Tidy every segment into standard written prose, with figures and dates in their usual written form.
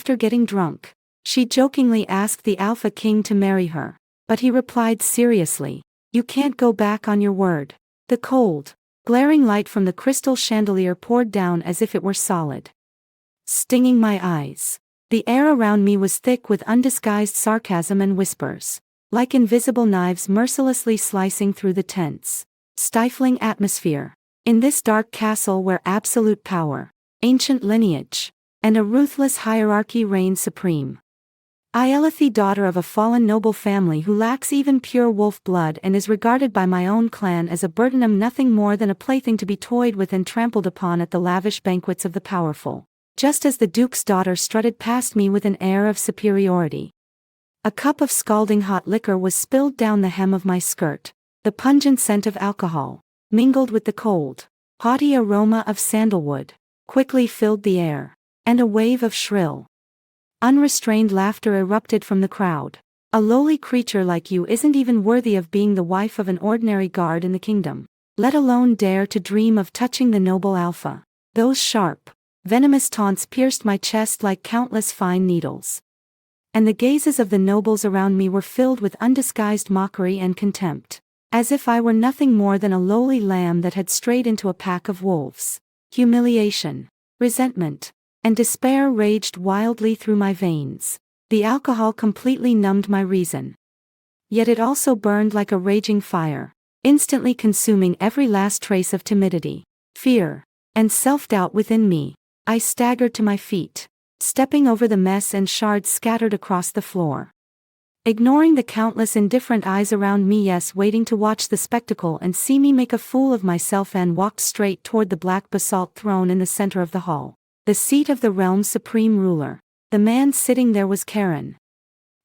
after getting drunk, she jokingly asked the Alpha King to marry her, but he replied seriously, "You can't go back on your word." The cold, glaring light from the crystal chandelier poured down as if it were solid, stinging my eyes. The air around me was thick with undisguised sarcasm and whispers, like invisible knives mercilessly slicing through the tense, stifling atmosphere. In this dark castle where absolute power, ancient lineage, and a ruthless hierarchy reign supreme, I, Elethy, daughter of a fallen noble family who lacks even pure wolf blood and is regarded by my own clan as a burden, nothing more than a plaything to be toyed with and trampled upon at the lavish banquets of the powerful, just as the Duke's daughter strutted past me with an air of superiority. A cup of scalding hot liquor was spilled down the hem of my skirt. The pungent scent of alcohol, mingled with the cold, haughty aroma of sandalwood, quickly filled the air, and a wave of shrill, unrestrained laughter erupted from the crowd. "A lowly creature like you isn't even worthy of being the wife of an ordinary guard in the kingdom, let alone dare to dream of touching the noble Alpha." Those sharp, venomous taunts pierced my chest like countless fine needles, and the gazes of the nobles around me were filled with undisguised mockery and contempt, as if I were nothing more than a lowly lamb that had strayed into a pack of wolves. Humiliation, resentment, and despair raged wildly through my veins. The alcohol completely numbed my reason. Yet it also burned like a raging fire, instantly consuming every last trace of timidity, fear, and self-doubt within me. I staggered to my feet, stepping over the mess and shards scattered across the floor, ignoring the countless indifferent eyes around me, yes, waiting to watch the spectacle and see me make a fool of myself, and walked straight toward the black basalt throne in the center of the hall, the seat of the realm's supreme ruler. The man sitting there was Karen,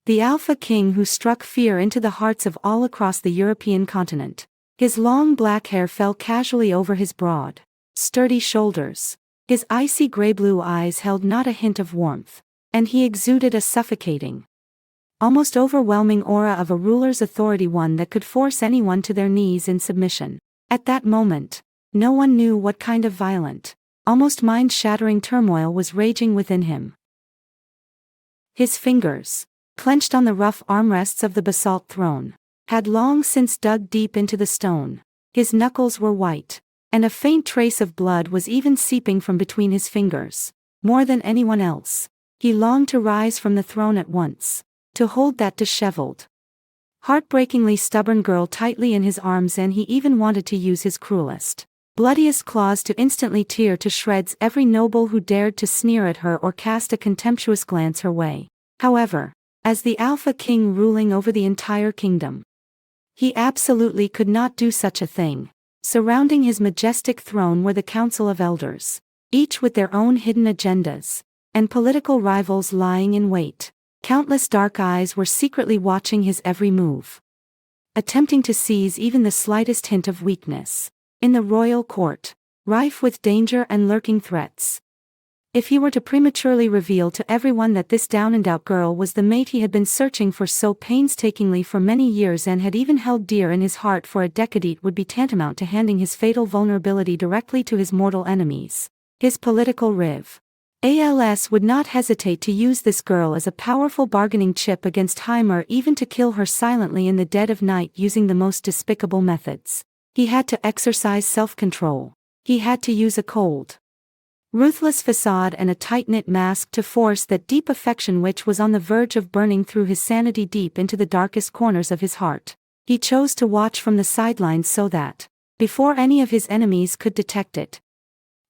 the Alpha King who struck fear into the hearts of all across the European continent. His long black hair fell casually over his broad, sturdy shoulders. His icy gray-blue eyes held not a hint of warmth, and he exuded a suffocating, almost overwhelming aura of a ruler's authority, one that could force anyone to their knees in submission. At that moment, no one knew what kind of violent, almost mind-shattering turmoil was raging within him. His fingers, clenched on the rough armrests of the basalt throne, had long since dug deep into the stone. His knuckles were white, and a faint trace of blood was even seeping from between his fingers. More than anyone else, he longed to rise from the throne at once, to hold that disheveled, heartbreakingly stubborn girl tightly in his arms, and he even wanted to use his cruelest, bloodiest claws to instantly tear to shreds every noble who dared to sneer at her or cast a contemptuous glance her way. However, as the Alpha King ruling over the entire kingdom, he absolutely could not do such a thing. Surrounding his majestic throne were the Council of Elders, each with their own hidden agendas, and political rivals lying in wait. Countless dark eyes were secretly watching his every move, attempting to seize even the slightest hint of weakness. In the royal court, rife with danger and lurking threats, if he were to prematurely reveal to everyone that this down-and-out girl was the mate he had been searching for so painstakingly for many years and had even held dear in his heart for a decade, it would be tantamount to handing his fatal vulnerability directly to his mortal enemies, his political rivals would not hesitate to use this girl as a powerful bargaining chip against Heimer, even to kill her silently in the dead of night using the most despicable methods. He had to exercise self-control. He had to use a cold, ruthless facade and a tight-knit mask to force that deep affection which was on the verge of burning through his sanity deep into the darkest corners of his heart. He chose to watch from the sidelines so that, before any of his enemies could detect it,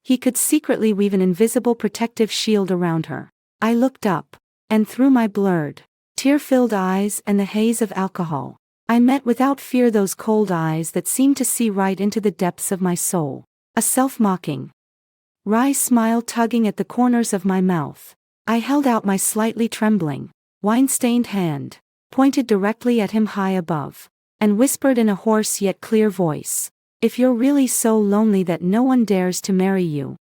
he could secretly weave an invisible protective shield around her. I looked up, and through my blurred, tear-filled eyes and the haze of alcohol, I met without fear those cold eyes that seemed to see right into the depths of my soul. A self-mocking, wry smile tugging at the corners of my mouth. I held out my slightly trembling, wine-stained hand, pointed directly at him high above, and whispered in a hoarse yet clear voice, "If you're really so lonely that no one dares to marry you,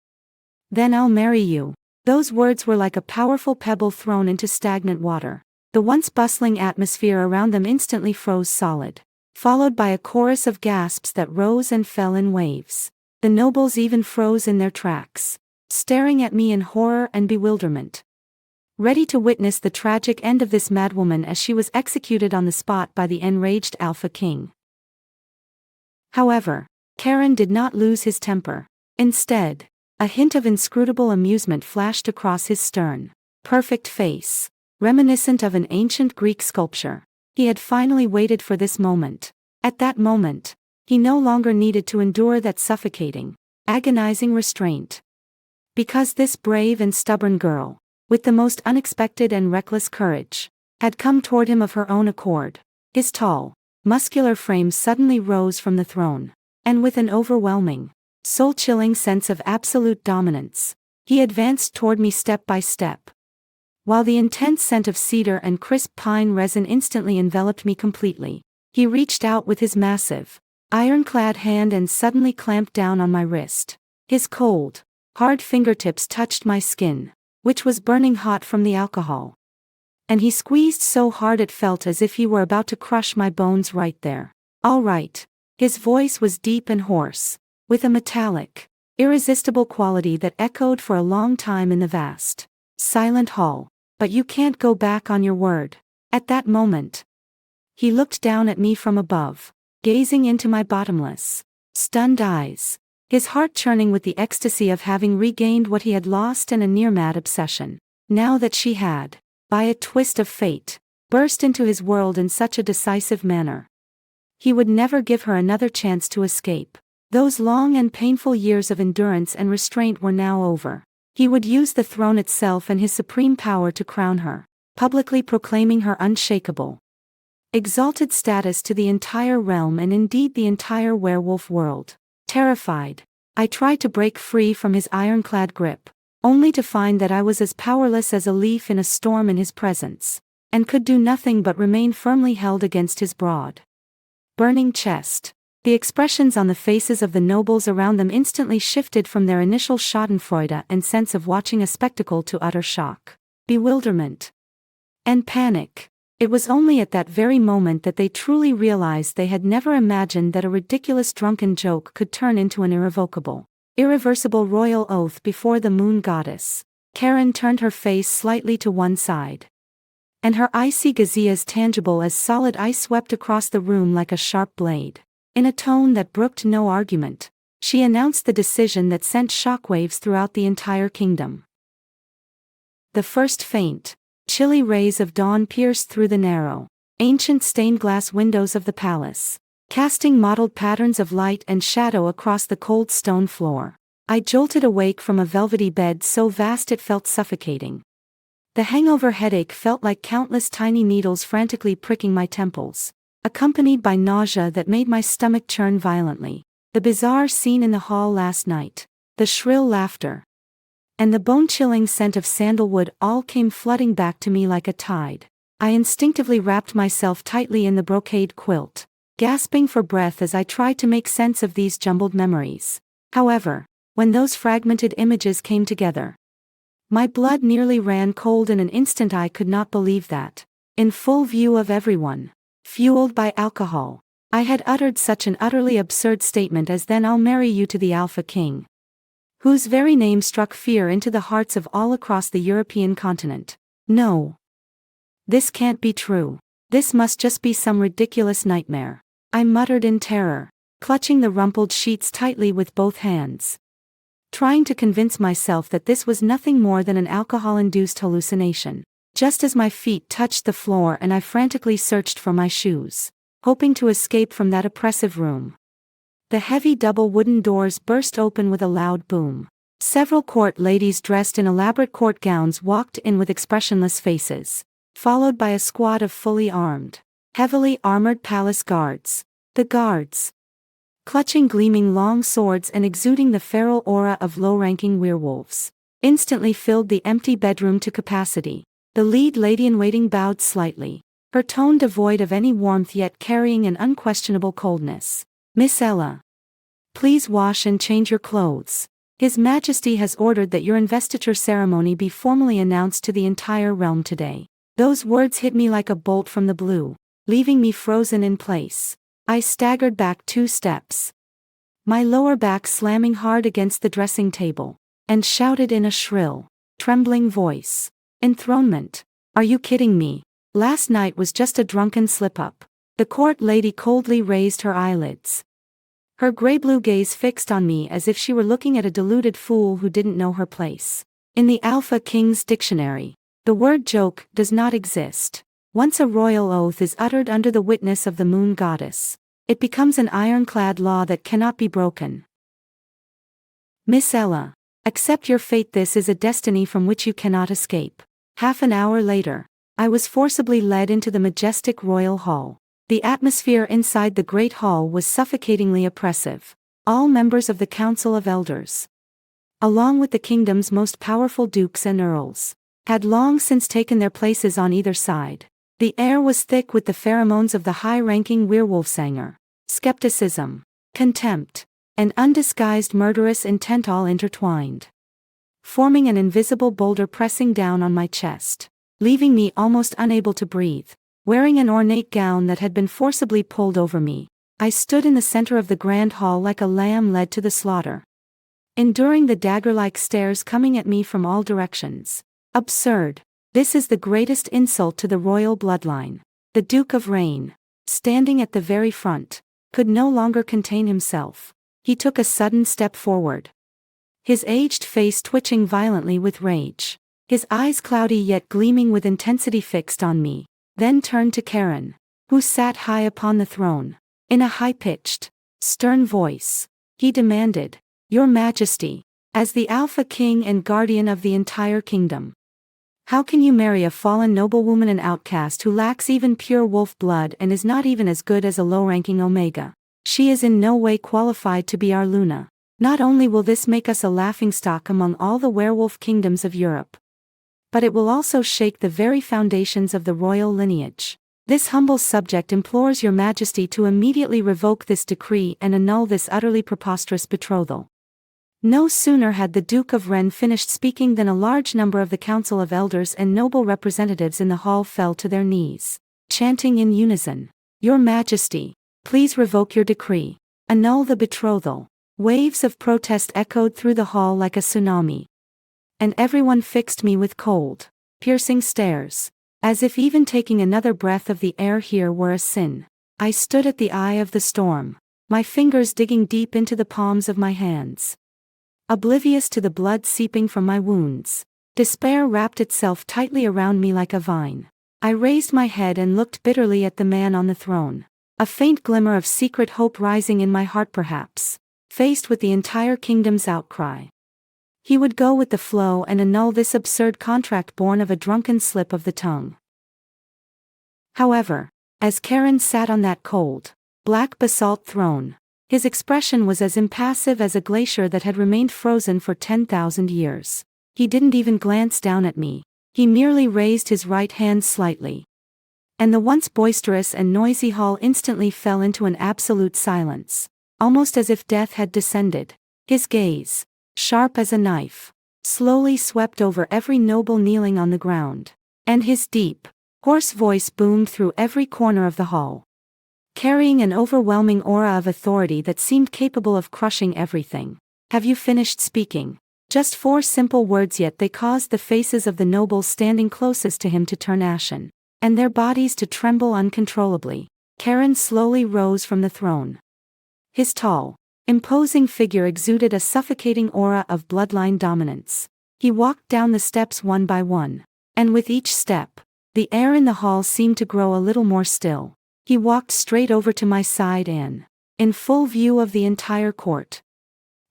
then I'll marry you." Those words were like a powerful pebble thrown into stagnant water. The once bustling atmosphere around them instantly froze solid, followed by a chorus of gasps that rose and fell in waves. The nobles even froze in their tracks, staring at me in horror and bewilderment. ready to witness the tragic end of this madwoman as she was executed on the spot by the enraged Alpha King. However, Karen did not lose his temper. Instead, a hint of inscrutable amusement flashed across his stern, perfect face, reminiscent of an ancient Greek sculpture. He had finally waited for this moment. At that moment, he no longer needed to endure that suffocating, agonizing restraint. Because this brave and stubborn girl, with the most unexpected and reckless courage, had come toward him of her own accord, his tall, muscular frame suddenly rose from the throne, and with an overwhelming, soul-chilling sense of absolute dominance, he advanced toward me step by step. While the intense scent of cedar and crisp pine resin instantly enveloped me completely, he reached out with his massive, ironclad hand and suddenly clamped down on my wrist. His cold, hard fingertips touched my skin, which was burning hot from the alcohol. And he squeezed so hard it felt as if he were about to crush my bones right there. "All right." His voice was deep and hoarse, with a metallic, irresistible quality that echoed for a long time in the vast, silent hall. "But you can't go back on your word." At that moment, he looked down at me from above, gazing into my bottomless, stunned eyes, his heart churning with the ecstasy of having regained what he had lost and a near-mad obsession. Now that she had, by a twist of fate, burst into his world in such a decisive manner, he would never give her another chance to escape. Those long and painful years of endurance and restraint were now over. He would use the throne itself and his supreme power to crown her, publicly proclaiming her unshakable, exalted status to the entire realm and indeed the entire werewolf world. Terrified, I tried to break free from his ironclad grip, only to find that I was as powerless as a leaf in a storm in his presence, and could do nothing but remain firmly held against his broad, burning chest. The expressions on the faces of the nobles around them instantly shifted from their initial schadenfreude and sense of watching a spectacle to utter shock, bewilderment, and panic. It was only at that very moment that they truly realized they had never imagined that a ridiculous drunken joke could turn into an irrevocable, irreversible royal oath before the moon goddess. Karen turned her face slightly to one side, and her icy gaze as tangible as solid ice swept across the room like a sharp blade. In a tone that brooked no argument, she announced the decision that sent shockwaves throughout the entire kingdom. The first faint, chilly rays of dawn pierced through the narrow, ancient stained-glass windows of the palace, casting mottled patterns of light and shadow across the cold stone floor. I jolted awake from a velvety bed so vast it felt suffocating. The hangover headache felt like countless tiny needles frantically pricking my temples, accompanied by nausea that made my stomach churn violently. The bizarre scene in the hall last night, the shrill laughter, and the bone-chilling scent of sandalwood all came flooding back to me like a tide. I instinctively wrapped myself tightly in the brocade quilt, gasping for breath as I tried to make sense of these jumbled memories. However, when those fragmented images came together, my blood nearly ran cold in an instant. I could not believe that, in full view of everyone, fueled by alcohol, I had uttered such an utterly absurd statement as "Then I'll marry you to the Alpha King," whose very name struck fear into the hearts of all across the European continent. No. This can't be true. This must just be some ridiculous nightmare, I muttered in terror, clutching the rumpled sheets tightly with both hands, trying to convince myself that this was nothing more than an alcohol-induced hallucination. Just as my feet touched the floor and I frantically searched for my shoes, hoping to escape from that oppressive room, the heavy double wooden doors burst open with a loud boom. Several court ladies dressed in elaborate court gowns walked in with expressionless faces, followed by a squad of fully armed, heavily armored palace guards. The guards, clutching gleaming long swords and exuding the feral aura of low-ranking werewolves, instantly filled the empty bedroom to capacity. The lead lady-in-waiting bowed slightly, her tone devoid of any warmth yet carrying an unquestionable coldness. "Miss Ella, please wash and change your clothes. His Majesty has ordered that your investiture ceremony be formally announced to the entire realm today." Those words hit me like a bolt from the blue, leaving me frozen in place. I staggered back 2 steps, my lower back slamming hard against the dressing table, and shouted in a shrill, trembling voice, Enthronement. Are you kidding me? Last night was just a drunken slip-up. The court lady coldly raised her eyelids. Her grey-blue gaze fixed on me as if she were looking at a deluded fool who didn't know her place. In the Alpha King's dictionary, the word joke does not exist. Once a royal oath is uttered under the witness of the moon goddess, it becomes an ironclad law that cannot be broken. Miss Ella, accept your fate. This is a destiny from which you cannot escape. Half an hour later, I was forcibly led into the majestic royal hall. The atmosphere inside the great hall was suffocatingly oppressive. All members of the Council of Elders, along with the kingdom's most powerful dukes and earls, had long since taken their places on either side. The air was thick with the pheromones of the high-ranking werewolfsanger. Skepticism, contempt, and undisguised murderous intent all intertwined, forming an invisible boulder pressing down on my chest, leaving me almost unable to breathe. Wearing an ornate gown that had been forcibly pulled over me, I stood in the center of the grand hall like a lamb led to the slaughter, enduring the dagger-like stares coming at me from all directions. Absurd. This is the greatest insult to the royal bloodline. The Duke of Rain, standing at the very front, could no longer contain himself. He took a sudden step forward, his aged face twitching violently with rage, his eyes cloudy yet gleaming with intensity fixed on me. Then turned to Karen, who sat high upon the throne. In a high-pitched, stern voice, he demanded, "Your Majesty, as the Alpha King and guardian of the entire kingdom, how can you marry a fallen noblewoman, an outcast who lacks even pure wolf blood and is not even as good as a low-ranking Omega? She is in no way qualified to be our Luna. Not only will this make us a laughingstock among all the werewolf kingdoms of Europe, but it will also shake the very foundations of the royal lineage. This humble subject implores your Majesty to immediately revoke this decree and annul this utterly preposterous betrothal." No sooner had the Duke of Ren finished speaking than a large number of the Council of Elders and noble representatives in the hall fell to their knees, chanting in unison, "Your Majesty, please revoke your decree. Annul the betrothal." Waves of protest echoed through the hall like a tsunami, and everyone fixed me with cold, piercing stares, as if even taking another breath of the air here were a sin. I stood at the eye of the storm, my fingers digging deep into the palms of my hands, oblivious to the blood seeping from my wounds. Despair wrapped itself tightly around me like a vine. I raised my head and looked bitterly at the man on the throne, a faint glimmer of secret hope rising in my heart perhaps, faced with the entire kingdom's outcry. He would go with the flow and annul this absurd contract born of a drunken slip of the tongue. However, as Karen sat on that cold, black basalt throne, his expression was as impassive as a glacier that had remained frozen for 10,000 years. He didn't even glance down at me. He merely raised his right hand slightly, and the once boisterous and noisy hall instantly fell into an absolute silence, almost as if death had descended. His gaze, sharp as a knife, slowly swept over every noble kneeling on the ground, and his deep, hoarse voice boomed through every corner of the hall, carrying an overwhelming aura of authority that seemed capable of crushing everything. "Have you finished speaking?" Just 4 simple words, yet they caused the faces of the nobles standing closest to him to turn ashen, and their bodies to tremble uncontrollably. Karen slowly rose from the throne. His tall, imposing figure exuded a suffocating aura of bloodline dominance. He walked down the steps one by one, and with each step, the air in the hall seemed to grow a little more still. He walked straight over to my side and, in full view of the entire court,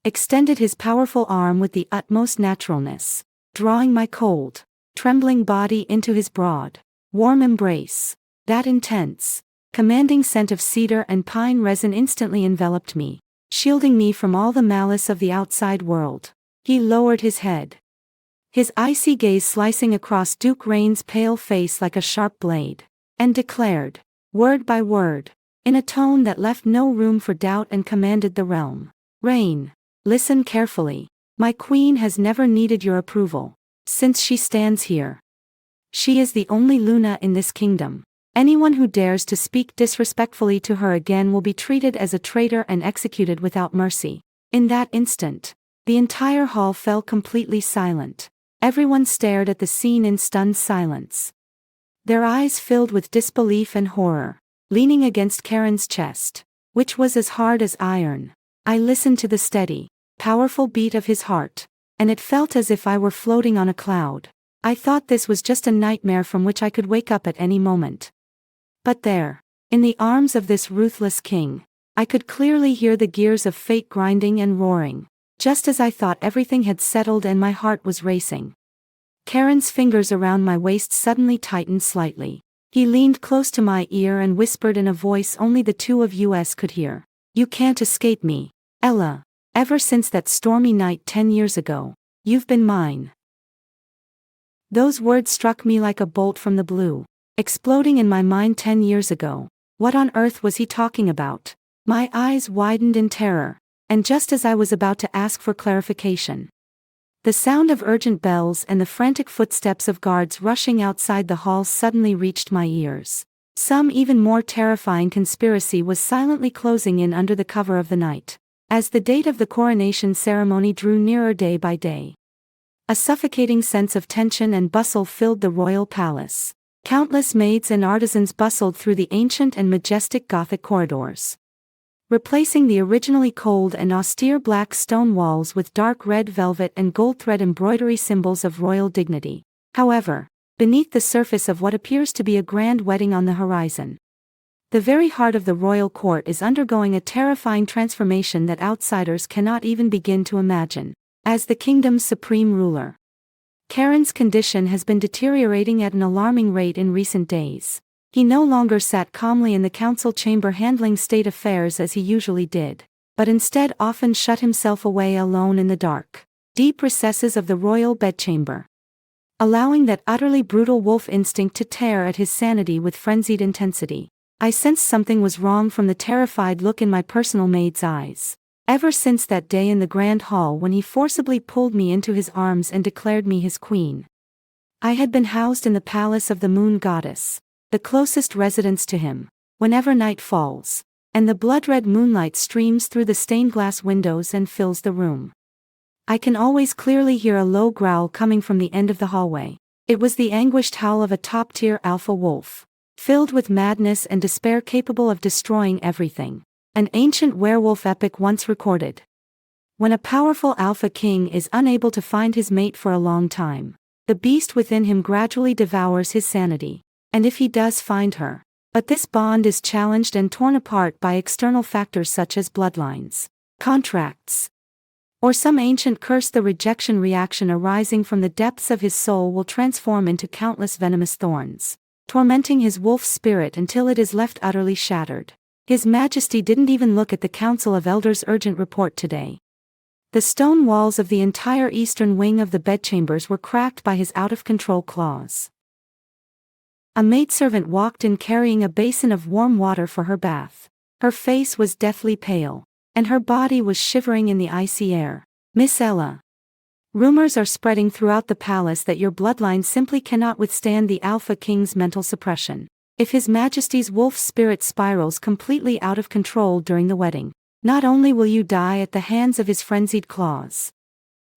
extended his powerful arm with the utmost naturalness, drawing my cold, trembling body into his broad, warm embrace. That intense, commanding scent of cedar and pine resin instantly enveloped me, shielding me from all the malice of the outside world. He lowered his head, his icy gaze slicing across Duke Rain's pale face like a sharp blade, and declared, word by word, in a tone that left no room for doubt and commanded the realm, "Rain, listen carefully. My queen has never needed your approval. Since she stands here, she is the only Luna in this kingdom. Anyone who dares to speak disrespectfully to her again will be treated as a traitor and executed without mercy." In that instant, the entire hall fell completely silent. Everyone stared at the scene in stunned silence. Their eyes filled with disbelief and horror. Leaning against Karen's chest, which was as hard as iron, I listened to the steady, powerful beat of his heart, and it felt as if I were floating on a cloud. I thought this was just a nightmare from which I could wake up at any moment. But there, in the arms of this ruthless king, I could clearly hear the gears of fate grinding and roaring, just as I thought everything had settled and my heart was racing. Karen's fingers around my waist suddenly tightened slightly. He leaned close to my ear and whispered in a voice only the two of us could hear. "You can't escape me, Ella. Ever since that stormy night 10 years ago, you've been mine." Those words struck me like a bolt from the blue, exploding in my mind. 10 years ago. What on earth was he talking about? My eyes widened in terror, and just as I was about to ask for clarification, the sound of urgent bells and the frantic footsteps of guards rushing outside the hall suddenly reached my ears. Some even more terrifying conspiracy was silently closing in under the cover of the night, as the date of the coronation ceremony drew nearer day by day. A suffocating sense of tension and bustle filled the royal palace. Countless maids and artisans bustled through the ancient and majestic Gothic corridors, replacing the originally cold and austere black stone walls with dark red velvet and gold thread embroidery, symbols of royal dignity. However, beneath the surface of what appears to be a grand wedding on the horizon, the very heart of the royal court is undergoing a terrifying transformation that outsiders cannot even begin to imagine. As the kingdom's supreme ruler, Karen's condition has been deteriorating at an alarming rate in recent days. He no longer sat calmly in the council chamber handling state affairs as he usually did, but instead often shut himself away alone in the dark, deep recesses of the royal bedchamber, allowing that utterly brutal wolf instinct to tear at his sanity with frenzied intensity. I sensed something was wrong from the terrified look in my personal maid's eyes. Ever since that day in the grand hall when he forcibly pulled me into his arms and declared me his queen, I had been housed in the palace of the moon goddess, the closest residence to him. Whenever night falls, and the blood-red moonlight streams through the stained glass windows and fills the room, I can always clearly hear a low growl coming from the end of the hallway. It was the anguished howl of a top-tier alpha wolf, filled with madness and despair, capable of destroying everything. An ancient werewolf epic once recorded. When a powerful alpha king is unable to find his mate for a long time, the beast within him gradually devours his sanity. And if he does find her, but this bond is challenged and torn apart by external factors such as bloodlines, contracts, or some ancient curse, the rejection reaction arising from the depths of his soul will transform into countless venomous thorns, tormenting his wolf spirit until it is left utterly shattered. His Majesty didn't even look at the Council of Elders' urgent report today. The stone walls of the entire eastern wing of the bedchambers were cracked by his out-of-control claws. A maidservant walked in carrying a basin of warm water for her bath. Her face was deathly pale, and her body was shivering in the icy air. "Miss Ella, rumors are spreading throughout the palace that your bloodline simply cannot withstand the Alpha King's mental suppression. If His Majesty's wolf spirit spirals completely out of control during the wedding, not only will you die at the hands of his frenzied claws,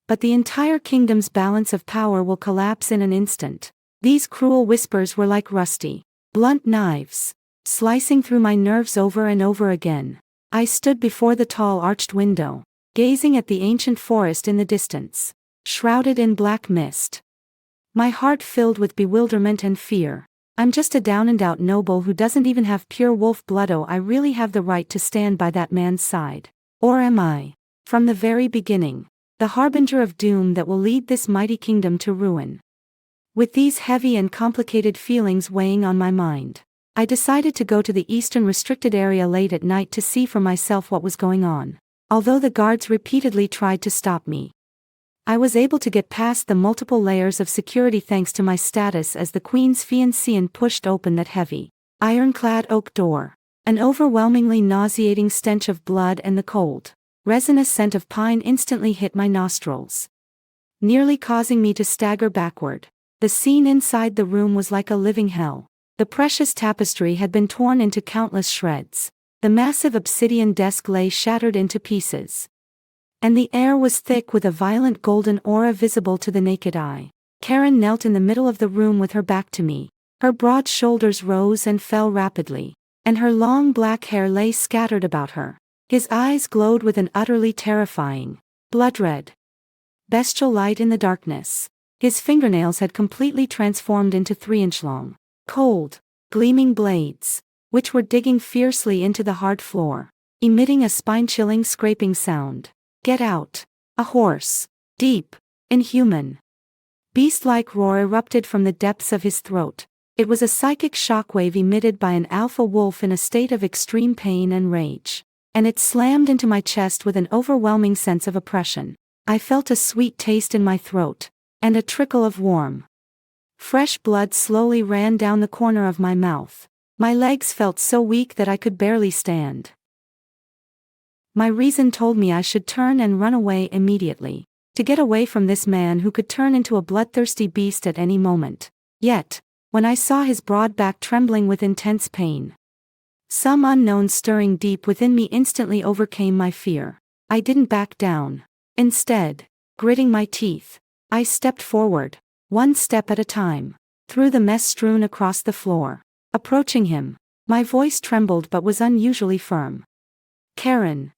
but the entire kingdom's balance of power will collapse in an instant." These cruel whispers were like rusty, blunt knives, slicing through my nerves over and over again. I stood before the tall arched window, gazing at the ancient forest in the distance, shrouded in black mist. My heart filled with bewilderment and fear. I'm just a down-and-out noble who doesn't even have pure wolf blood. Oh, I really have the right to stand by that man's side? Or am I, from the very beginning, the harbinger of doom that will lead this mighty kingdom to ruin? With these heavy and complicated feelings weighing on my mind, I decided to go to the eastern restricted area late at night to see for myself what was going on. Although the guards repeatedly tried to stop me, I was able to get past the multiple layers of security thanks to my status as the Queen's fiancée and pushed open that heavy, ironclad oak door. An overwhelmingly nauseating stench of blood and the cold, resinous scent of pine instantly hit my nostrils, nearly causing me to stagger backward. The scene inside the room was like a living hell. The precious tapestry had been torn into countless shreds. The massive obsidian desk lay shattered into pieces, and the air was thick with a violent golden aura visible to the naked eye. Karen knelt in the middle of the room with her back to me. Her broad shoulders rose and fell rapidly, and her long black hair lay scattered about her. His eyes glowed with an utterly terrifying, blood-red, bestial light in the darkness. His fingernails had completely transformed into 3-inch-long, cold, gleaming blades, which were digging fiercely into the hard floor, emitting a spine-chilling scraping sound. "Get out!" A hoarse, deep, inhuman, beast-like roar erupted from the depths of his throat. It was a psychic shockwave emitted by an alpha wolf in a state of extreme pain and rage, and it slammed into my chest with an overwhelming sense of oppression. I felt a sweet taste in my throat, and a trickle of warm, fresh blood slowly ran down the corner of my mouth. My legs felt so weak that I could barely stand. My reason told me I should turn and run away immediately, to get away from this man who could turn into a bloodthirsty beast at any moment. Yet, when I saw his broad back trembling with intense pain, some unknown stirring deep within me instantly overcame my fear. I didn't back down. Instead, gritting my teeth, I stepped forward, one step at a time, through the mess strewn across the floor. Approaching him, my voice trembled but was unusually firm. "Karen.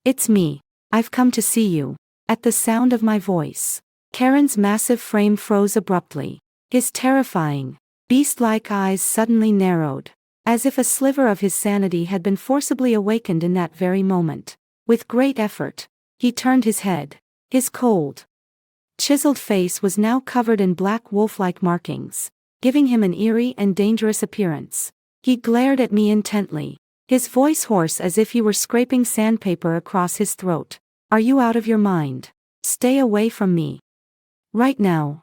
It's me. I've come to see you." At the sound of my voice, Karen's massive frame froze abruptly. His terrifying, beast-like eyes suddenly narrowed, as if a sliver of his sanity had been forcibly awakened in that very moment. With great effort, he turned his head. His cold, chiseled face was now covered in black wolf-like markings, giving him an eerie and dangerous appearance. He glared at me intently, his voice hoarse as if he were scraping sandpaper across his throat. "Are you out of your mind? Stay away from me. Right now.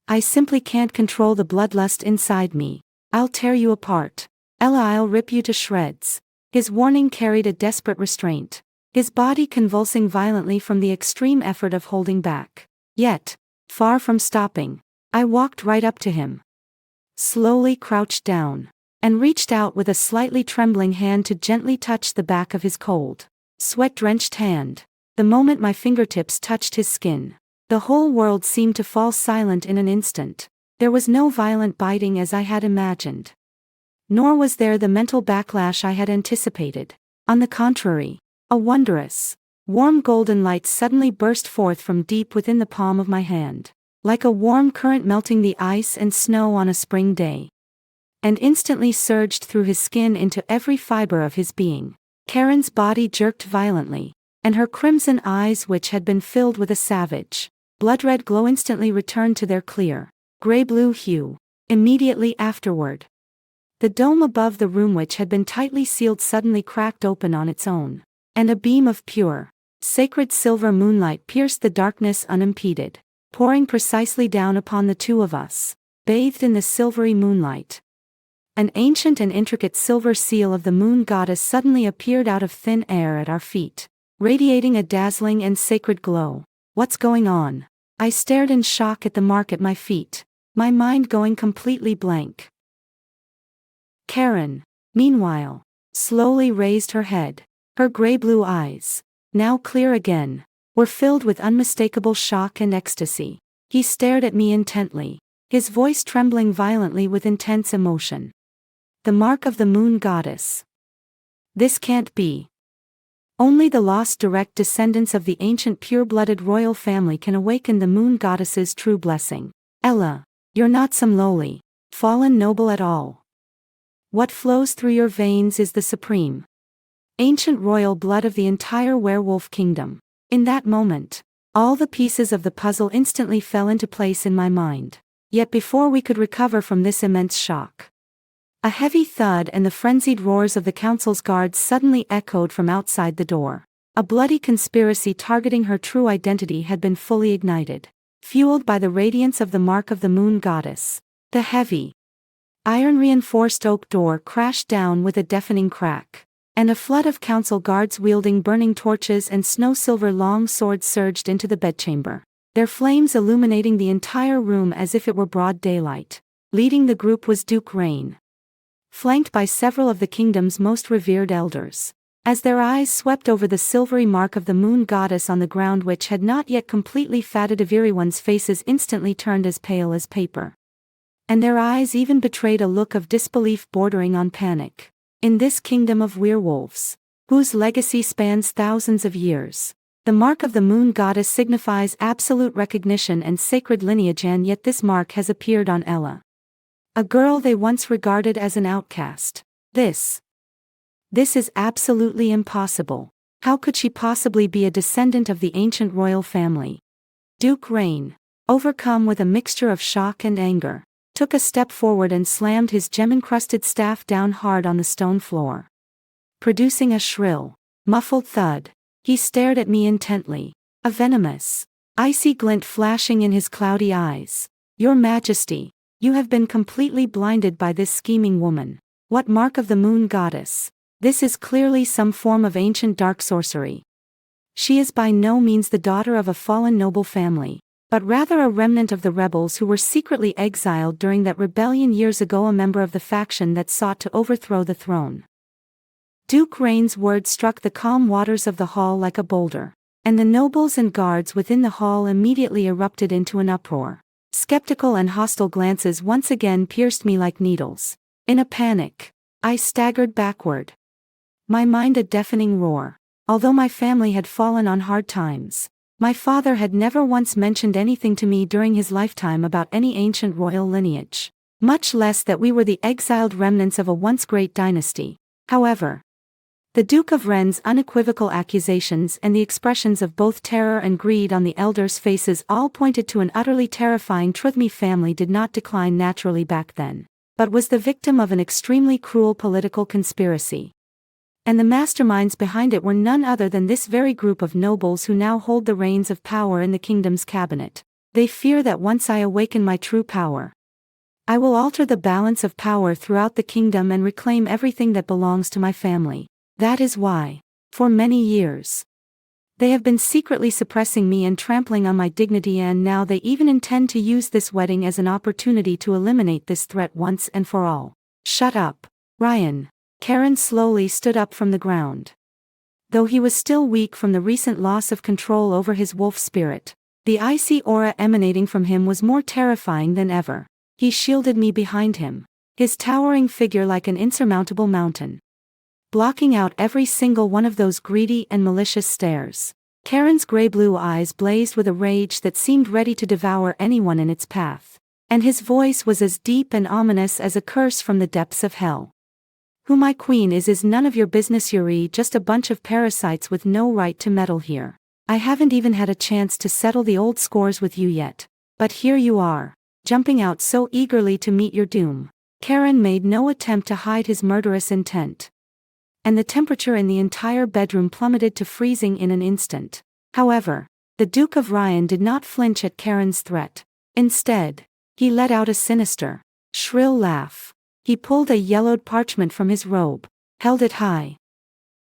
I simply can't control the bloodlust inside me. I'll tear you apart. I'll rip you to shreds." His warning carried a desperate restraint, his body convulsing violently from the extreme effort of holding back. Yet, far from stopping, I walked right up to him, slowly crouched down, and reached out with a slightly trembling hand to gently touch the back of his cold, sweat-drenched hand. The moment my fingertips touched his skin, the whole world seemed to fall silent in an instant. There was no violent biting as I had imagined, nor was there the mental backlash I had anticipated. On the contrary, a wondrous, warm golden light suddenly burst forth from deep within the palm of my hand, like a warm current melting the ice and snow on a spring day, and instantly surged through his skin into every fiber of his being. Karen's body jerked violently, and her crimson eyes, which had been filled with a savage, blood-red glow, instantly returned to their clear, gray-blue hue. Immediately afterward, the dome above the room, which had been tightly sealed, suddenly cracked open on its own, and a beam of pure, sacred silver moonlight pierced the darkness unimpeded, pouring precisely down upon the two of us, bathed in the silvery moonlight. An ancient and intricate silver seal of the moon goddess suddenly appeared out of thin air at our feet, radiating a dazzling and sacred glow. "What's going on?" I stared in shock at the mark at my feet, my mind going completely blank. Karen, meanwhile, slowly raised her head. Her gray-blue eyes, now clear again, were filled with unmistakable shock and ecstasy. He stared at me intently, his voice trembling violently with intense emotion. "The mark of the moon goddess. This can't be. Only the lost direct descendants of the ancient pure-blooded royal family can awaken the moon goddess's true blessing. Ella, you're not some lowly, fallen noble at all. What flows through your veins is the supreme, ancient royal blood of the entire werewolf kingdom." In that moment, all the pieces of the puzzle instantly fell into place in my mind. Yet before we could recover from this immense shock, a heavy thud and the frenzied roars of the council's guards suddenly echoed from outside the door. A bloody conspiracy targeting her true identity had been fully ignited, fueled by the radiance of the mark of the moon goddess. The heavy, iron-reinforced oak door crashed down with a deafening crack, and a flood of council guards wielding burning torches and snow-silver long swords surged into the bedchamber, their flames illuminating the entire room as if it were broad daylight. Leading the group was Duke Rain, flanked by several of the kingdom's most revered elders. As their eyes swept over the silvery mark of the moon goddess on the ground, which had not yet completely faded, everyone's faces instantly turned as pale as paper. And their eyes even betrayed a look of disbelief bordering on panic. In this kingdom of werewolves, whose legacy spans thousands of years, the mark of the moon goddess signifies absolute recognition and sacred lineage, and yet this mark has appeared on Ella, a girl they once regarded as an outcast. This is absolutely impossible. How could she possibly be a descendant of the ancient royal family? Duke Rain, overcome with a mixture of shock and anger, took a step forward and slammed his gem-encrusted staff down hard on the stone floor. Producing a shrill, muffled thud, he stared at me intently, a venomous, icy glint flashing in his cloudy eyes. "Your Majesty, you have been completely blinded by this scheming woman. What mark of the moon goddess? This is clearly some form of ancient dark sorcery. She is by no means the daughter of a fallen noble family, but rather a remnant of the rebels who were secretly exiled during that rebellion years ago, a member of the faction that sought to overthrow the throne." Duke Rain's words struck the calm waters of the hall like a boulder, and the nobles and guards within the hall immediately erupted into an uproar. Skeptical and hostile glances once again pierced me like needles. In a panic, I staggered backward, my mind a deafening roar. Although my family had fallen on hard times, my father had never once mentioned anything to me during his lifetime about any ancient royal lineage, much less that we were the exiled remnants of a once great dynasty. However, the Duke of Ren's unequivocal accusations and the expressions of both terror and greed on the elders' faces all pointed to an utterly terrifying truth. My family did not decline naturally back then, but was the victim of an extremely cruel political conspiracy. And the masterminds behind it were none other than this very group of nobles who now hold the reins of power in the kingdom's cabinet. They fear that once I awaken my true power, I will alter the balance of power throughout the kingdom and reclaim everything that belongs to my family. That is why, for many years, they have been secretly suppressing me and trampling on my dignity, and now they even intend to use this wedding as an opportunity to eliminate this threat once and for all. Shut up, Ryan. Karen slowly stood up from the ground. Though he was still weak from the recent loss of control over his wolf spirit, the icy aura emanating from him was more terrifying than ever. He shielded me behind him, his towering figure like an insurmountable mountain, blocking out every single one of those greedy and malicious stares. Karen's gray-blue eyes blazed with a rage that seemed ready to devour anyone in its path, and his voice was as deep and ominous as a curse from the depths of hell. "Who my queen is none of your business. You're just a bunch of parasites with no right to meddle here. I haven't even had a chance to settle the old scores with you yet, but here you are, jumping out so eagerly to meet your doom." Karen made no attempt to hide his murderous intent, and the temperature in the entire bedroom plummeted to freezing in an instant. However, the Duke of Ryan did not flinch at Karen's threat. Instead, he let out a sinister, shrill laugh. He pulled a yellowed parchment from his robe, held it high,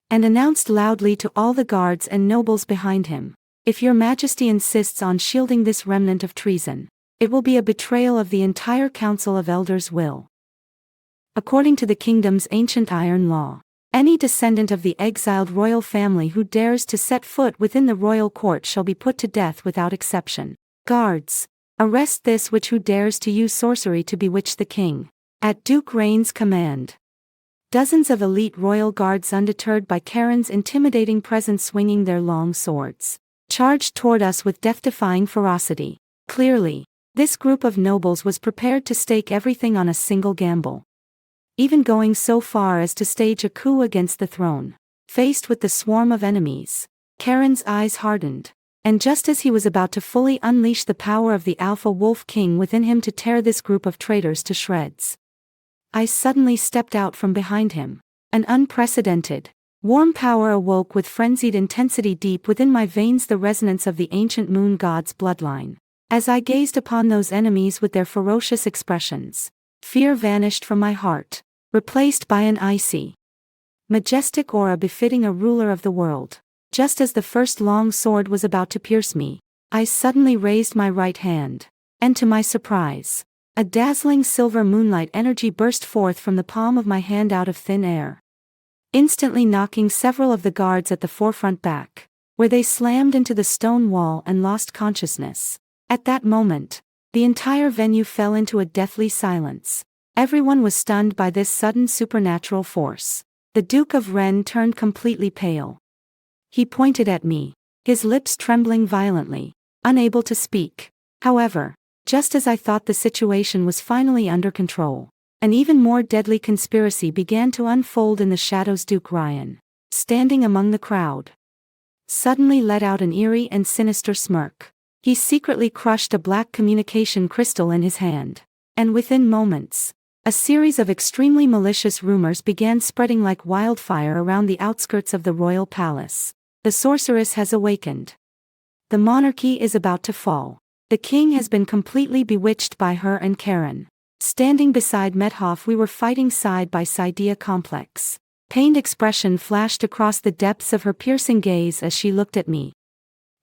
and announced loudly to all the guards and nobles behind him, "If your Majesty insists on shielding this remnant of treason, it will be a betrayal of the entire Council of Elders' will. According to the kingdom's ancient iron law, any descendant of the exiled royal family who dares to set foot within the royal court shall be put to death without exception. Guards, arrest this witch who dares to use sorcery to bewitch the king." At Duke Rain's command, dozens of elite royal guards, undeterred by Karen's intimidating presence swinging their long swords, charged toward us with death-defying ferocity. Clearly, this group of nobles was prepared to stake everything on a single gamble, even going so far as to stage a coup against the throne. Faced with the swarm of enemies, Karen's eyes hardened, and just as he was about to fully unleash the power of the Alpha Wolf King within him to tear this group of traitors to shreds, I suddenly stepped out from behind him. An unprecedented, warm power awoke with frenzied intensity deep within my veins, the resonance of the ancient moon god's bloodline. As I gazed upon those enemies with their ferocious expressions, fear vanished from my heart, replaced by an icy, majestic aura befitting a ruler of the world. Just as the first long sword was about to pierce me, I suddenly raised my right hand, and to my surprise, a dazzling silver moonlight energy burst forth from the palm of my hand out of thin air. instantly knocking several of the guards at the forefront back, where they slammed into the stone wall and lost consciousness. At that moment, the entire venue fell into a deathly silence. Everyone was stunned by this sudden supernatural force. The Duke of Ren turned completely pale. He pointed at me, his lips trembling violently, unable to speak. However, just as I thought the situation was finally under control, an even more deadly conspiracy began to unfold in the shadows. Duke Ryan, standing among the crowd, suddenly let out an eerie and sinister smirk. He secretly crushed a black communication crystal in his hand, and within moments, a series of extremely malicious rumors began spreading like wildfire around the outskirts of the royal palace. The sorceress has awakened. The monarchy is about to fall. The king has been completely bewitched by her and Karen. Standing beside Methoff, we were fighting side by side. A complex, pained expression flashed across the depths of her piercing gaze as she looked at me,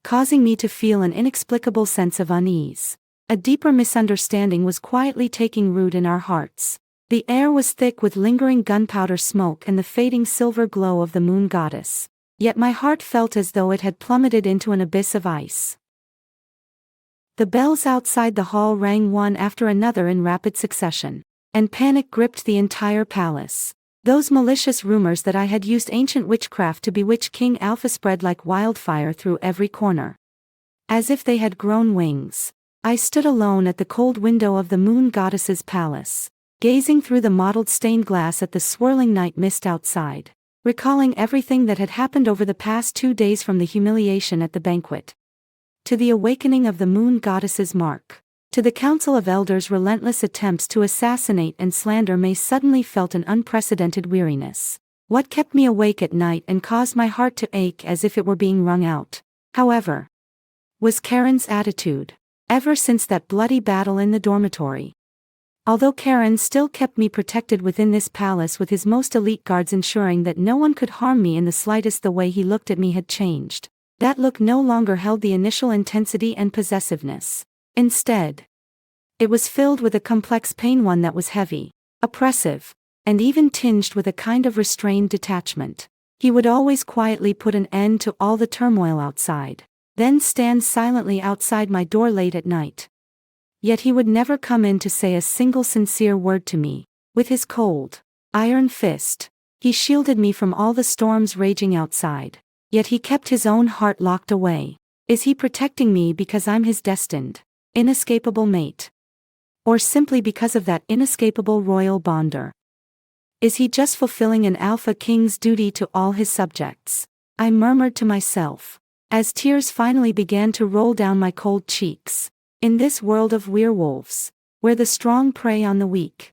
causing me to feel an inexplicable sense of unease. A deeper misunderstanding was quietly taking root in our hearts. The air was thick with lingering gunpowder smoke and the fading silver glow of the moon goddess. Yet my heart felt as though it had plummeted into an abyss of ice. The bells outside the hall rang one after another in rapid succession, and panic gripped the entire palace. Those malicious rumors that I had used ancient witchcraft to bewitch King Alpha spread like wildfire through every corner. As if they had grown wings, I stood alone at the cold window of the moon goddess's palace, gazing through the mottled stained glass at the swirling night mist outside, recalling everything that had happened over the past 2 days, from the humiliation at the banquet, to the awakening of the moon goddess's mark, to the Council of Elders' relentless attempts to assassinate and slander me. Suddenly felt an unprecedented weariness. What kept me awake at night and caused my heart to ache as if it were being wrung out, however, was Karen's attitude. Ever since that bloody battle in the dormitory, although Karen still kept me protected within this palace with his most elite guards ensuring that no one could harm me in the slightest, the way he looked at me had changed. That look no longer held the initial intensity and possessiveness. Instead, it was filled with a complex pain, one that was heavy, oppressive, and even tinged with a kind of restrained detachment. He would always quietly put an end to all the turmoil outside, then stand silently outside my door late at night. Yet he would never come in to say a single sincere word to me. With his cold, iron fist, he shielded me from all the storms raging outside. Yet he kept his own heart locked away. Is he protecting me because I'm his destined, inescapable mate? Or simply because of that inescapable royal bonder? Is he just fulfilling an alpha king's duty to all his subjects? I murmured to myself, as tears finally began to roll down my cold cheeks. In this world of werewolves, where the strong prey on the weak,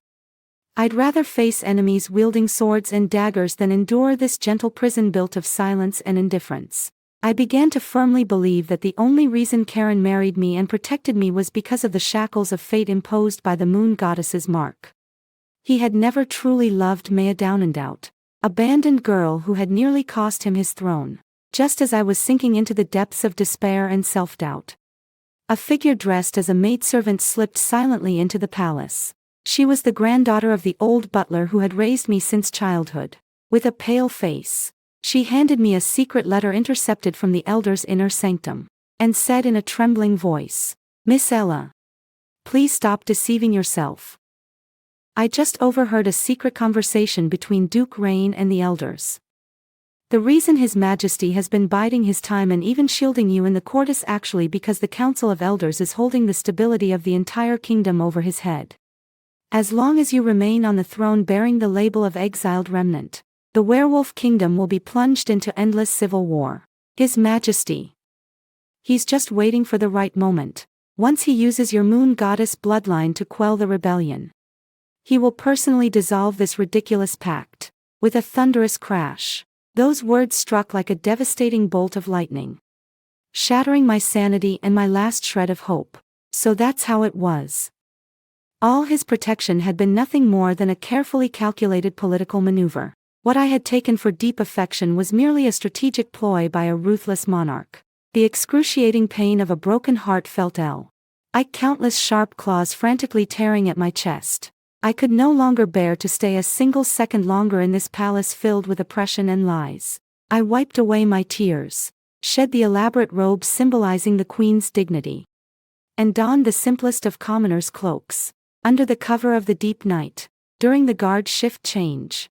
I'd rather face enemies wielding swords and daggers than endure this gentle prison built of silence and indifference. I began to firmly believe that the only reason Karen married me and protected me was because of the shackles of fate imposed by the moon goddess's mark. He had never truly loved Maya Downandout, abandoned girl who had nearly cost him his throne. Just as I was sinking into the depths of despair and self-doubt, a figure dressed as a maidservant slipped silently into the palace. She was the granddaughter of the old butler who had raised me since childhood. With a pale face, she handed me a secret letter intercepted from the elder's inner sanctum, and said in a trembling voice, "Miss Ella, please stop deceiving yourself. I just overheard a secret conversation between Duke Rain and the elders. The reason His Majesty has been biding his time and even shielding you in the court is actually because the Council of Elders is holding the stability of the entire kingdom over his head. As long as you remain on the throne bearing the label of exiled remnant, the werewolf kingdom will be plunged into endless civil war. His Majesty, he's just waiting for the right moment. Once he uses your moon goddess bloodline to quell the rebellion, he will personally dissolve this ridiculous pact." With a thunderous crash, those words struck like a devastating bolt of lightning, shattering my sanity and my last shred of hope. So that's how it was. All his protection had been nothing more than a carefully calculated political maneuver. What I had taken for deep affection was merely a strategic ploy by a ruthless monarch. The excruciating pain of a broken heart felt like countless sharp claws frantically tearing at my chest. I could no longer bear to stay a single second longer in this palace filled with oppression and lies. I wiped away my tears, shed the elaborate robe symbolizing the queen's dignity, and donned the simplest of commoners' cloaks. Under the cover of the deep night, during the guard shift change,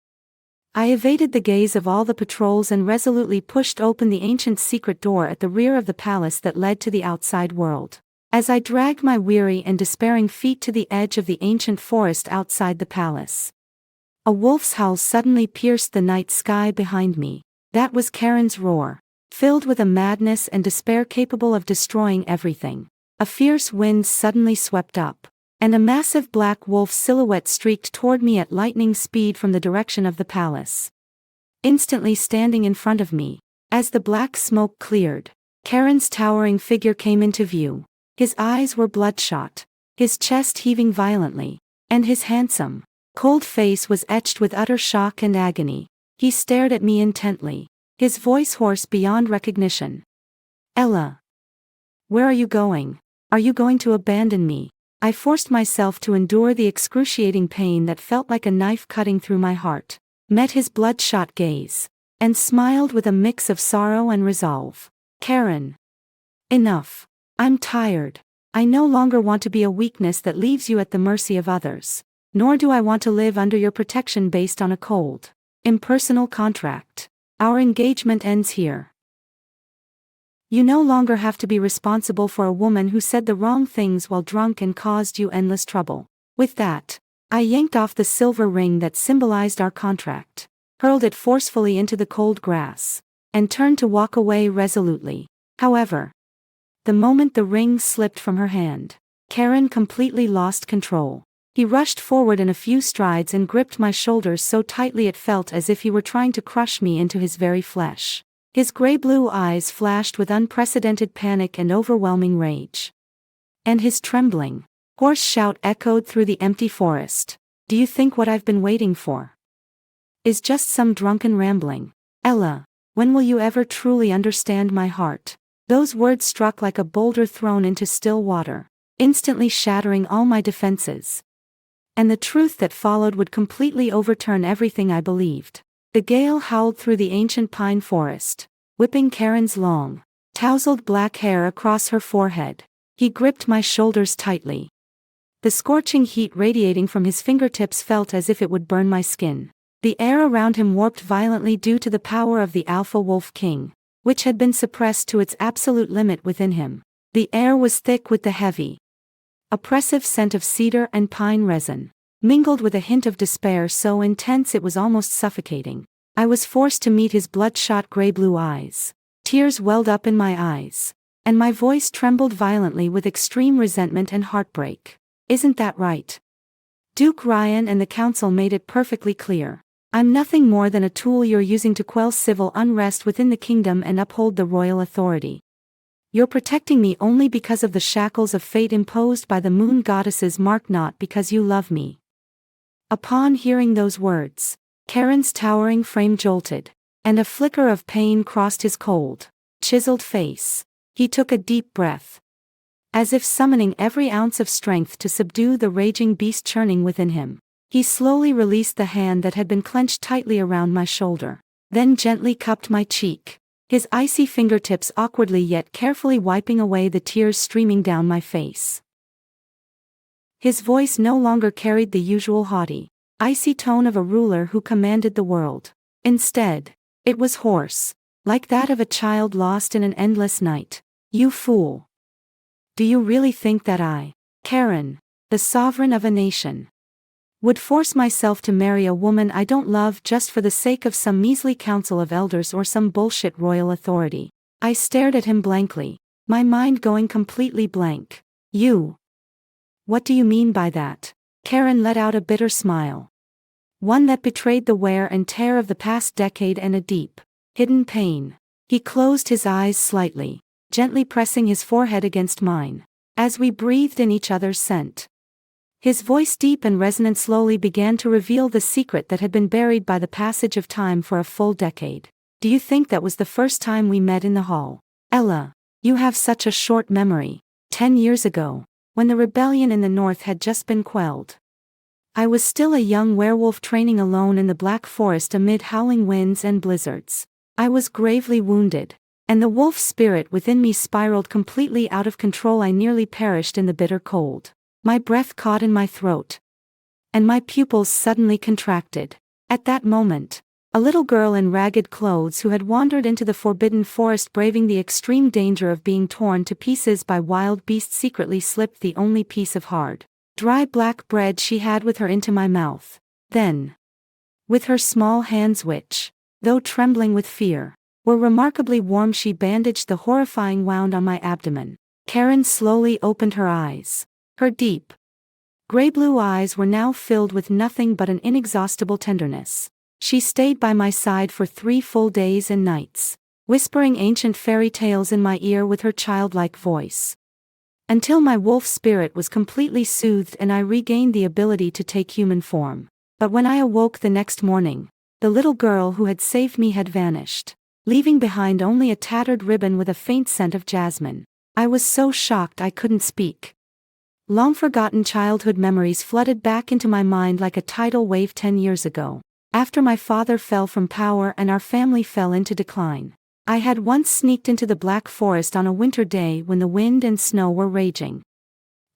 I evaded the gaze of all the patrols and resolutely pushed open the ancient secret door at the rear of the palace that led to the outside world. As I dragged my weary and despairing feet to the edge of the ancient forest outside the palace, a wolf's howl suddenly pierced the night sky behind me. That was Karen's roar, filled with a madness and despair capable of destroying everything. A fierce wind suddenly swept up, and a massive black wolf silhouette streaked toward me at lightning speed from the direction of the palace. Instantly standing in front of me, as the black smoke cleared, Karen's towering figure came into view. His eyes were bloodshot, his chest heaving violently, and his handsome, cold face was etched with utter shock and agony. He stared at me intently, his voice hoarse beyond recognition. "Ella, where are you going? Are you going to abandon me?" I forced myself to endure the excruciating pain that felt like a knife cutting through my heart, met his bloodshot gaze, and smiled with a mix of sorrow and resolve. "Karen, enough. I'm tired. I no longer want to be a weakness that leaves you at the mercy of others, nor do I want to live under your protection based on a cold, impersonal contract. Our engagement ends here. You no longer have to be responsible for a woman who said the wrong things while drunk and caused you endless trouble." With that, I yanked off the silver ring that symbolized our contract, hurled it forcefully into the cold grass, and turned to walk away resolutely. However, the moment the ring slipped from her hand, Karen completely lost control. He rushed forward in a few strides and gripped my shoulders so tightly it felt as if he were trying to crush me into his very flesh. His gray-blue eyes flashed with unprecedented panic and overwhelming rage, and his trembling, hoarse shout echoed through the empty forest. "Do you think what I've been waiting for is just some drunken rambling? Ella, when will you ever truly understand my heart?" Those words struck like a boulder thrown into still water, instantly shattering all my defenses. And the truth that followed would completely overturn everything I believed. The gale howled through the ancient pine forest, whipping Karen's long, tousled black hair across her forehead. He gripped my shoulders tightly. The scorching heat radiating from his fingertips felt as if it would burn my skin. The air around him warped violently due to the power of the Alpha Wolf King, which had been suppressed to its absolute limit within him. The air was thick with the heavy, oppressive scent of cedar and pine resin, mingled with a hint of despair so intense it was almost suffocating. I was forced to meet his bloodshot gray-blue eyes. Tears welled up in my eyes, and my voice trembled violently with extreme resentment and heartbreak. "Isn't that right? Duke Ryan and the council made it perfectly clear. I'm nothing more than a tool you're using to quell civil unrest within the kingdom and uphold the royal authority. You're protecting me only because of the shackles of fate imposed by the moon goddesses, mark, not because you love me." Upon hearing those words, Karen's towering frame jolted, and a flicker of pain crossed his cold, chiseled face. He took a deep breath, as if summoning every ounce of strength to subdue the raging beast churning within him. He slowly released the hand that had been clenched tightly around my shoulder, then gently cupped my cheek, his icy fingertips awkwardly yet carefully wiping away the tears streaming down my face. His voice no longer carried the usual haughty, icy tone of a ruler who commanded the world. Instead, it was hoarse, like that of a child lost in an endless night. "You fool. Do you really think that I, Karen, the sovereign of a nation, would force myself to marry a woman I don't love just for the sake of some measly council of elders or some bullshit royal authority?" I stared at him blankly, my mind going completely blank. "You? What do you mean by that?" Karen let out a bitter smile, one that betrayed the wear and tear of the past decade and a deep, hidden pain. He closed his eyes slightly, gently pressing his forehead against mine, as we breathed in each other's scent. His voice, deep and resonant, slowly began to reveal the secret that had been buried by the passage of time for a full decade. "Do you think that was the first time we met in the hall? Ella, you have such a short memory. 10 years ago, when the rebellion in the north had just been quelled, I was still a young werewolf training alone in the black forest amid howling winds and blizzards. I was gravely wounded, and the wolf spirit within me spiraled completely out of control. I nearly perished in the bitter cold. My breath caught in my throat, and my pupils suddenly contracted. At that moment, a little girl in ragged clothes who had wandered into the forbidden forest braving the extreme danger of being torn to pieces by wild beasts secretly slipped the only piece of hard, dry black bread she had with her into my mouth. Then, with her small hands which, though trembling with fear, were remarkably warm, she bandaged the horrifying wound on my abdomen. Karen slowly opened her eyes. Her deep, gray-blue eyes were now filled with nothing but an inexhaustible tenderness. She stayed by my side for 3 full days and nights, whispering ancient fairy tales in my ear with her childlike voice, until my wolf spirit was completely soothed and I regained the ability to take human form. But when I awoke the next morning, the little girl who had saved me had vanished, leaving behind only a tattered ribbon with a faint scent of jasmine. I was so shocked I couldn't speak. Long-forgotten childhood memories flooded back into my mind like a tidal wave 10 years ago. After my father fell from power and our family fell into decline, I had once sneaked into the black forest on a winter day when the wind and snow were raging.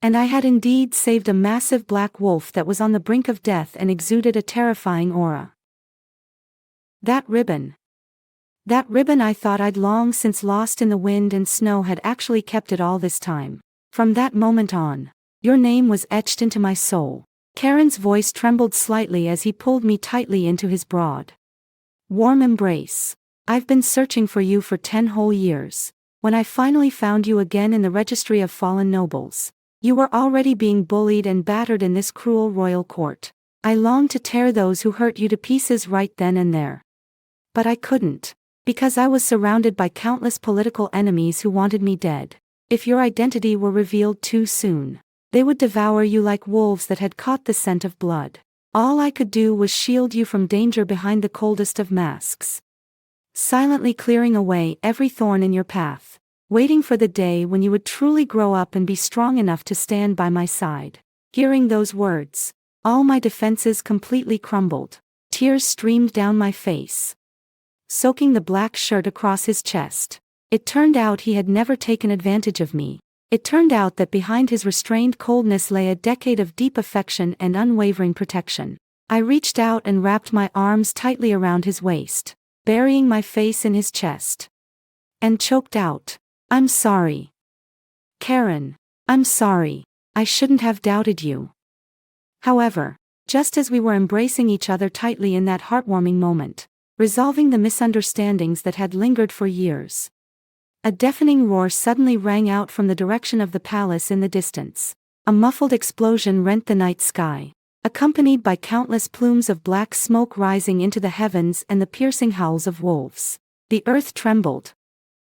And I had indeed saved a massive black wolf that was on the brink of death and exuded a terrifying aura. That ribbon I thought I'd long since lost in the wind and snow had actually kept it all this time. From that moment on, your name was etched into my soul. Karen's voice trembled slightly as he pulled me tightly into his broad, warm embrace. I've been searching for you for 10 whole years. When I finally found you again in the registry of fallen nobles, you were already being bullied and battered in this cruel royal court. I longed to tear those who hurt you to pieces right then and there. But I couldn't, because I was surrounded by countless political enemies who wanted me dead. If your identity were revealed too soon, they would devour you like wolves that had caught the scent of blood. All I could do was shield you from danger behind the coldest of masks, silently clearing away every thorn in your path, waiting for the day when you would truly grow up and be strong enough to stand by my side. Hearing those words, all my defenses completely crumbled. Tears streamed down my face, soaking the black shirt across his chest. It turned out he had never taken advantage of me. It turned out that behind his restrained coldness lay a decade of deep affection and unwavering protection. I reached out and wrapped my arms tightly around his waist, burying my face in his chest, and choked out, "I'm sorry. Karen, I'm sorry. I shouldn't have doubted you." However, just as we were embracing each other tightly in that heartwarming moment, resolving the misunderstandings that had lingered for years, a deafening roar suddenly rang out from the direction of the palace in the distance. A muffled explosion rent the night sky, accompanied by countless plumes of black smoke rising into the heavens and the piercing howls of wolves. The earth trembled,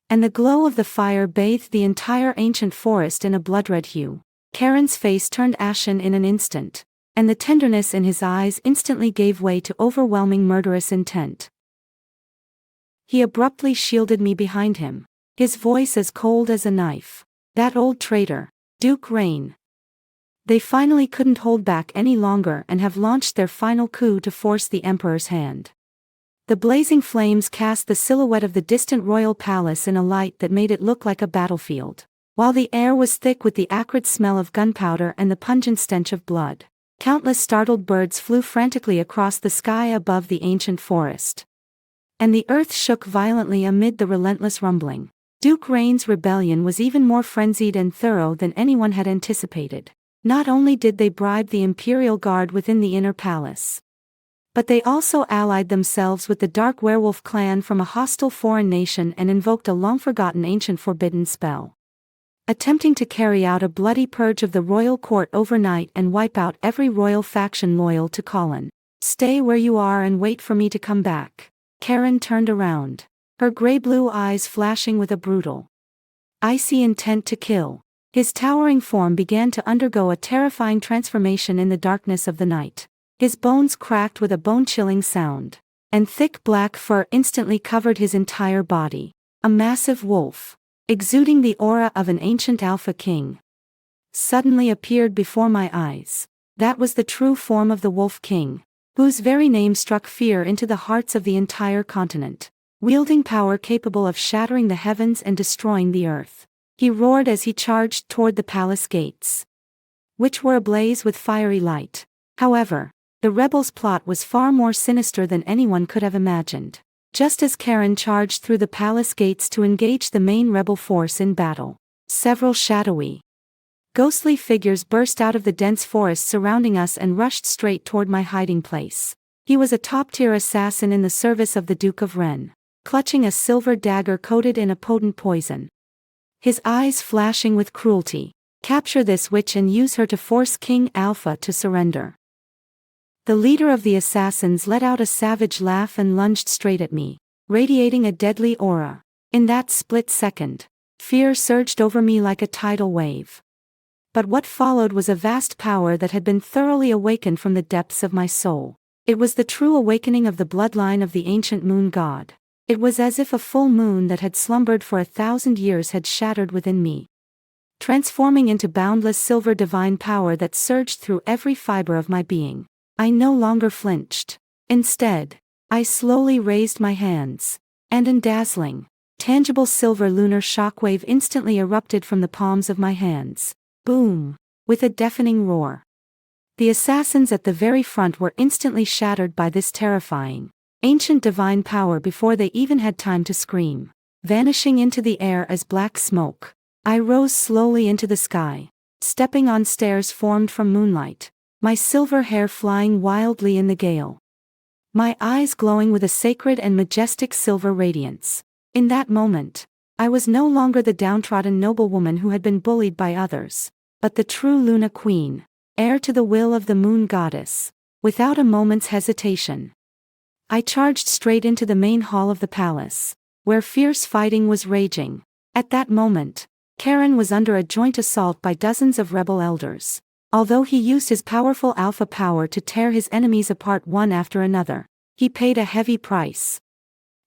and the glow of the fire bathed the entire ancient forest in a blood-red hue. Karen's face turned ashen in an instant, and the tenderness in his eyes instantly gave way to overwhelming murderous intent. He abruptly shielded me behind him, his voice as cold as a knife. "That old traitor, Duke Rain. They finally couldn't hold back any longer and have launched their final coup to force the Emperor's hand." The blazing flames cast the silhouette of the distant royal palace in a light that made it look like a battlefield, while the air was thick with the acrid smell of gunpowder and the pungent stench of blood. Countless startled birds flew frantically across the sky above the ancient forest, and the earth shook violently amid the relentless rumbling. Duke Rain's rebellion was even more frenzied and thorough than anyone had anticipated. Not only did they bribe the Imperial Guard within the inner palace, but they also allied themselves with the Dark Werewolf clan from a hostile foreign nation and invoked a long-forgotten ancient forbidden spell, attempting to carry out a bloody purge of the royal court overnight and wipe out every royal faction loyal to Colin. "Stay where you are and wait for me to come back." Karen turned around, her gray-blue eyes flashing with a brutal, icy intent to kill. His towering form began to undergo a terrifying transformation in the darkness of the night. His bones cracked with a bone-chilling sound, and thick black fur instantly covered his entire body. A massive wolf, exuding the aura of an ancient alpha king, suddenly appeared before my eyes. That was the true form of the Wolf King, whose very name struck fear into the hearts of the entire continent. Wielding power capable of shattering the heavens and destroying the earth, he roared as he charged toward the palace gates, which were ablaze with fiery light. However, the rebels' plot was far more sinister than anyone could have imagined. Just as Karen charged through the palace gates to engage the main rebel force in battle, several shadowy, ghostly figures burst out of the dense forest surrounding us and rushed straight toward my hiding place. He was a top-tier assassin in the service of the Duke of Ren, clutching a silver dagger coated in a potent poison, his eyes flashing with cruelty. Capture this witch and use her to force King Alpha to surrender. The leader of the assassins let out a savage laugh and lunged straight at me, radiating a deadly aura. In that split second, fear surged over me like a tidal wave. But what followed was a vast power that had been thoroughly awakened from the depths of my soul. It was the true awakening of the bloodline of the ancient moon god. It was as if a full moon that had slumbered for 1,000 years had shattered within me, transforming into boundless silver divine power that surged through every fiber of my being. I no longer flinched. Instead, I slowly raised my hands, and a dazzling, tangible silver lunar shockwave instantly erupted from the palms of my hands. Boom! With a deafening roar. The assassins at the very front were instantly shattered by this terrifying, ancient divine power before they even had time to scream, vanishing into the air as black smoke. I rose slowly into the sky, stepping on stairs formed from moonlight, my silver hair flying wildly in the gale, my eyes glowing with a sacred and majestic silver radiance. In that moment, I was no longer the downtrodden noblewoman who had been bullied by others, but the true Luna Queen, heir to the will of the moon goddess. Without a moment's hesitation, I charged straight into the main hall of the palace, where fierce fighting was raging. At that moment, Karen was under a joint assault by dozens of rebel elders. Although he used his powerful alpha power to tear his enemies apart one after another, he paid a heavy price,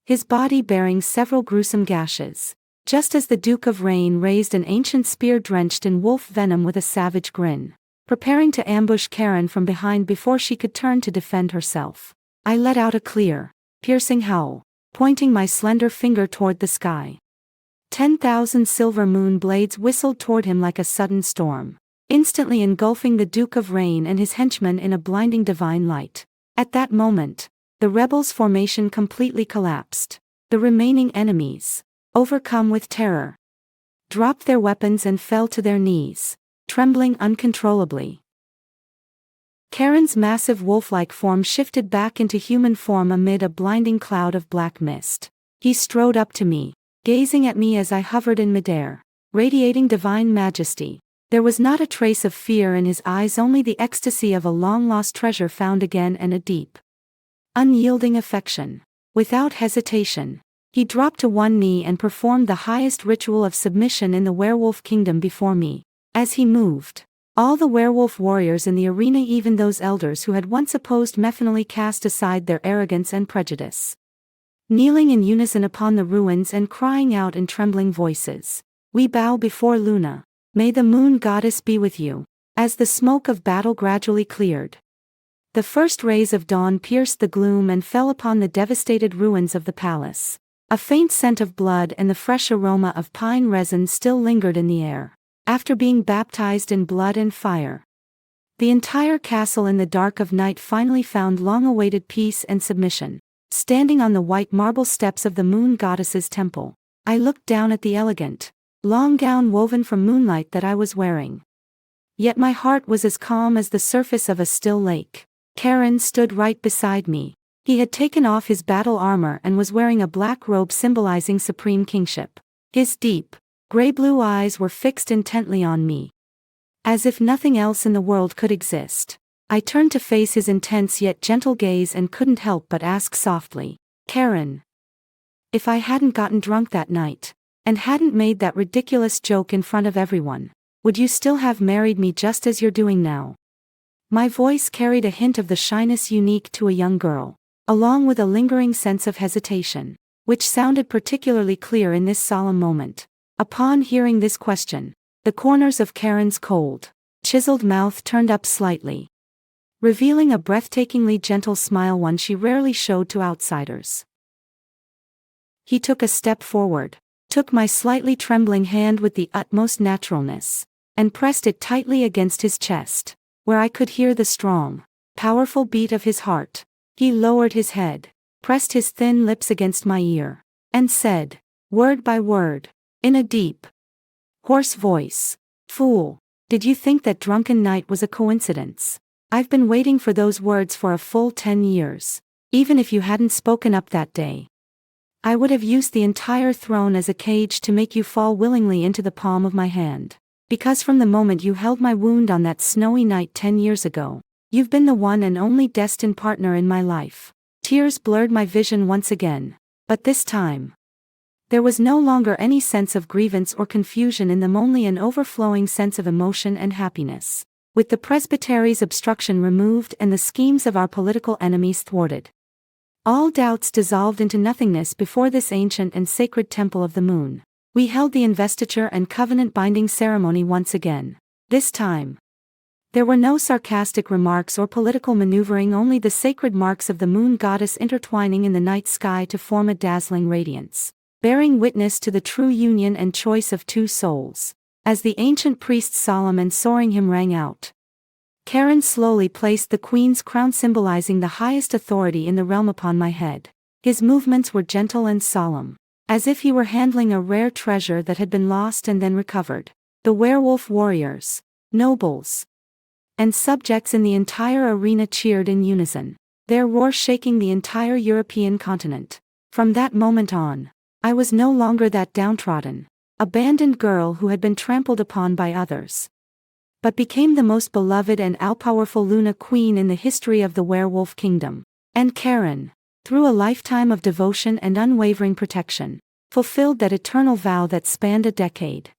his body bearing several gruesome gashes. Just as the Duke of Rain raised an ancient spear drenched in wolf venom with a savage grin, preparing to ambush Karen from behind before she could turn to defend herself, I let out a clear, piercing howl, pointing my slender finger toward the sky. 10,000 silver moon blades whistled toward him like a sudden storm, instantly engulfing the Duke of Rain and his henchmen in a blinding divine light. At that moment, the rebels' formation completely collapsed. The remaining enemies, overcome with terror, dropped their weapons and fell to their knees, trembling uncontrollably. Karen's massive wolf-like form shifted back into human form amid a blinding cloud of black mist. He strode up to me, gazing at me as I hovered in midair, radiating divine majesty. There was not a trace of fear in his eyes, only the ecstasy of a long-lost treasure found again and a deep, unyielding affection. Without hesitation, he dropped to one knee and performed the highest ritual of submission in the werewolf kingdom before me. As he moved, all the werewolf warriors in the arena, even those elders who had once opposed, methanally cast aside their arrogance and prejudice, kneeling in unison upon the ruins and crying out in trembling voices, "We bow before Luna. May the moon goddess be with you." As the smoke of battle gradually cleared, the first rays of dawn pierced the gloom and fell upon the devastated ruins of the palace. A faint scent of blood and the fresh aroma of pine resin still lingered in the air. After being baptized in blood and fire, the entire castle in the dark of night finally found long-awaited peace and submission. Standing on the white marble steps of the moon goddess's temple, I looked down at the elegant, long gown woven from moonlight that I was wearing. Yet my heart was as calm as the surface of a still lake. Karen stood right beside me. He had taken off his battle armor and was wearing a black robe symbolizing supreme kingship. His deep, gray-blue eyes were fixed intently on me, as if nothing else in the world could exist. I turned to face his intense yet gentle gaze and couldn't help but ask softly, "Karen, if I hadn't gotten drunk that night, and hadn't made that ridiculous joke in front of everyone, would you still have married me just as you're doing now?" My voice carried a hint of the shyness unique to a young girl, along with a lingering sense of hesitation, which sounded particularly clear in this solemn moment. Upon hearing this question, the corners of Karen's cold, chiseled mouth turned up slightly, revealing a breathtakingly gentle smile, one she rarely showed to outsiders. He took a step forward, took my slightly trembling hand with the utmost naturalness, and pressed it tightly against his chest, where I could hear the strong, powerful beat of his heart. He lowered his head, pressed his thin lips against my ear, and said, word by word, in a deep, hoarse voice, "Fool, did you think that drunken night was a coincidence? I've been waiting for those words for a full 10 years. Even if you hadn't spoken up that day, I would have used the entire throne as a cage to make you fall willingly into the palm of my hand. Because from the moment you held my wound on that snowy night 10 years ago, you've been the one and only destined partner in my life." Tears blurred my vision once again, but this time, there was no longer any sense of grievance or confusion in them, only an overflowing sense of emotion and happiness. With the presbytery's obstruction removed and the schemes of our political enemies thwarted, all doubts dissolved into nothingness before this ancient and sacred temple of the moon. We held the investiture and covenant-binding ceremony once again. This time, there were no sarcastic remarks or political maneuvering, only the sacred marks of the moon goddess intertwining in the night sky to form a dazzling radiance, bearing witness to the true union and choice of two souls. As the ancient priest's solemn and soaring hymn rang out, Karen slowly placed the queen's crown, symbolizing the highest authority in the realm, upon my head. His movements were gentle and solemn, as if he were handling a rare treasure that had been lost and then recovered. The werewolf warriors, nobles, and subjects in the entire arena cheered in unison, their roar shaking the entire European continent. From that moment on, I was no longer that downtrodden, abandoned girl who had been trampled upon by others, but became the most beloved and all-powerful Luna Queen in the history of the werewolf kingdom. And Karen, through a lifetime of devotion and unwavering protection, fulfilled that eternal vow that spanned a decade.